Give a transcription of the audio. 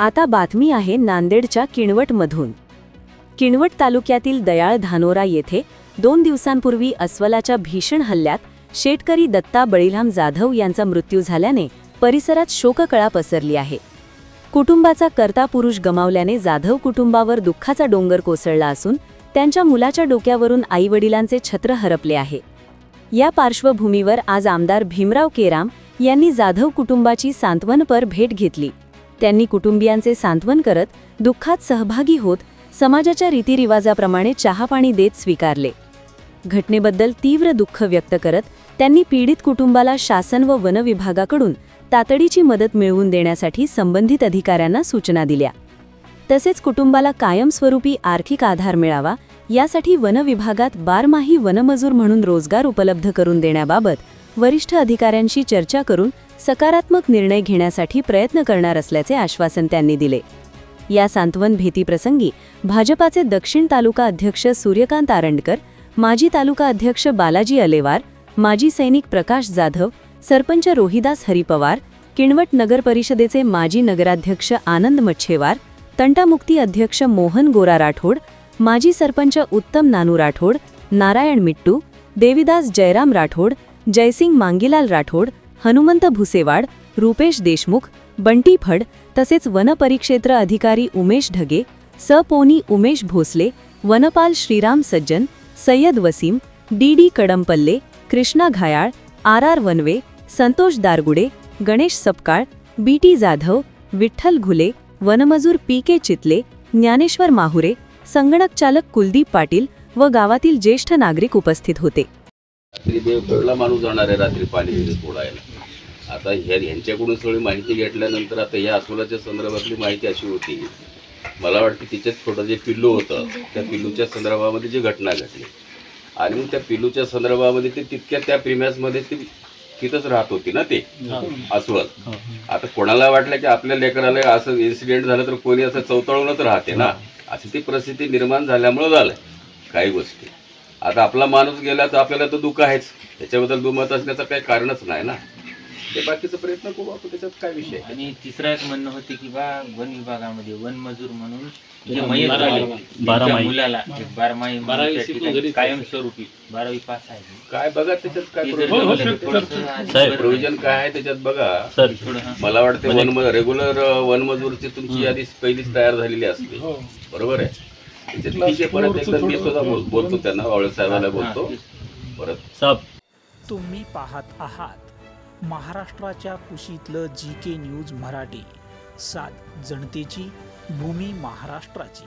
आता बातमी आहे नांदेडच्या किनवटमधून। किनवट तालुक्यातील दयाळ धानोरा येथे 2 दिवसांपूर्वी अस्वलाच्या भीषण हल्ल्यात शेतकरी दत्ता बळीराम जाधव यांचा मृत्यू झाल्याने परिसरात शोककळा पसरली आहे। कुटुंबाचा कर्ता पुरुष गमावल्याने जाधव कुटुंबावर दुःखाचा डोंगर कोसळला असून त्यांच्या मुलाच्या डोक्यावरून आईवडिलांचे छत्र हरपले आहे। या पार्श्वभूमीवर आज आमदार भीमराव केराम यांनी जाधव कुटुंबाची सांत्वनपर भेट घेतली। त्यांनी कुटुंबियांचे सांत्वन करत दुःखात सहभागी होत समाजाच्या रीतिरिवाजाप्रमाणे चहापाणी देत स्वीकारले। घटनेबद्दल तीव्र दुःख व्यक्त करत त्यांनी पीडित कुटुंबाला शासन व वन विभागाकडून तातडीची मदत मिळवून देण्यासाठी संबंधित अधिकाऱ्यांना सूचना दिल्या। तसेच कुटुंबाला कायमस्वरूपी आर्थिक आधार मिळावा यासाठी वन विभागात बारमाही वनमजूर म्हणून रोजगार उपलब्ध करून देण्याबाबत वरिष्ठ अधिकाऱ्यांशी चर्चा करून सकारात्मक निर्णय घेण्यासाठी प्रयत्न करणार असल्याचे आश्वासन त्यांनी दिले। या सांत्वन भेटीप्रसंगी भाजपाचे दक्षिण तालुका अध्यक्ष सूर्यकांत आरंडकर, माजी तालुका अध्यक्ष बालाजी अलेवार, माजी सैनिक प्रकाश जाधव, सरपंच रोहिदास हरिपवार, किनवट नगर परिषदेचे माजी नगराध्यक्ष आनंद मच्छेवार, तंटामुक्ती अध्यक्ष मोहन गोरा राठोड, माजी सरपंच उत्तम नानू राठोड, नारायण मिट्टू, देविदास जयराम राठोड, जयसिंग मांगीलाल राठोड, हनुमंत भुसेवाड, रुपेश देशमुख, बंटी फड तसेच वनपरिक्षेत्र अधिकारी उमेश ढगे, सपोनी उमेश भोसले, वनपाल Shriram Sajjan, Sayyad Waseem, D Kadampalle, Krishna Ghayal, R Wanve, Santosh Dargude, Ganesh Sapkal, BT Jadhav, Vitthal Ghule, वनमजूर पी चितले, ज्ञानेश्वर माहुरे, संगणक चालक कुलदीप पाटील व गावातील ज्येष्ठ नागरिक उपस्थित होते। देवगडला माणूस जाणार आहे रात्री पाणी सोडायला। आता ह्यांच्याकडून सगळी माहिती घेतल्यानंतर आता या अस्वलाच्या संदर्भातली माहिती अशी होती, मला वाटतं तिच्यात छोटं जे पिल्लू होतं त्या पिल्लूच्या संदर्भामध्ये जी घटना घडली आणि मग त्या पिल्लूच्या संदर्भामध्ये ते तितक्या त्या प्रिम्यासमध्ये ती तिथंच राहत होती ना ते अस्वल। आता कोणाला वाटलं की आपल्या लेकराला असं इन्सिडेंट झालं तर कोणी असं चवतळूनच राहते ना, अशी ती परिस्थिती निर्माण झाल्यामुळं झालं काही गोष्टी। आता आपला माणूस गेला तर आपल्याला तर दुःख आहेच, त्याच्याबद्दल दुमत असण्याचं काही कारणच नाही ना, ते बाकीचा प्रयत्न करू आपण, त्याच्यात काय विषय। आणि तिसरा एक म्हणणं होते की बा वन विभागामध्ये वन मजूर म्हणून जे मुलाला 12 कायमस्वरूपी 12वी पास आहे काय बघा त्याच्यात काय प्रोव्हिजन काय आहे त्याच्यात बघा। मला वाटतं रेग्युलर वन मजूरची तुमची यादी पहिलीच तयार झालेली असते, बरोबर आहे। त्याच्यातला विषय परत एकदा मी सुद्धा बोलतो त्यांना, वावळे साहेबांना बोलतो परत। तुम्ही पाहत आहात महाराष्ट्राच्या कुशीतलं GK न्यूज मराठी, सात जनतेची, भूमी महाराष्ट्राची।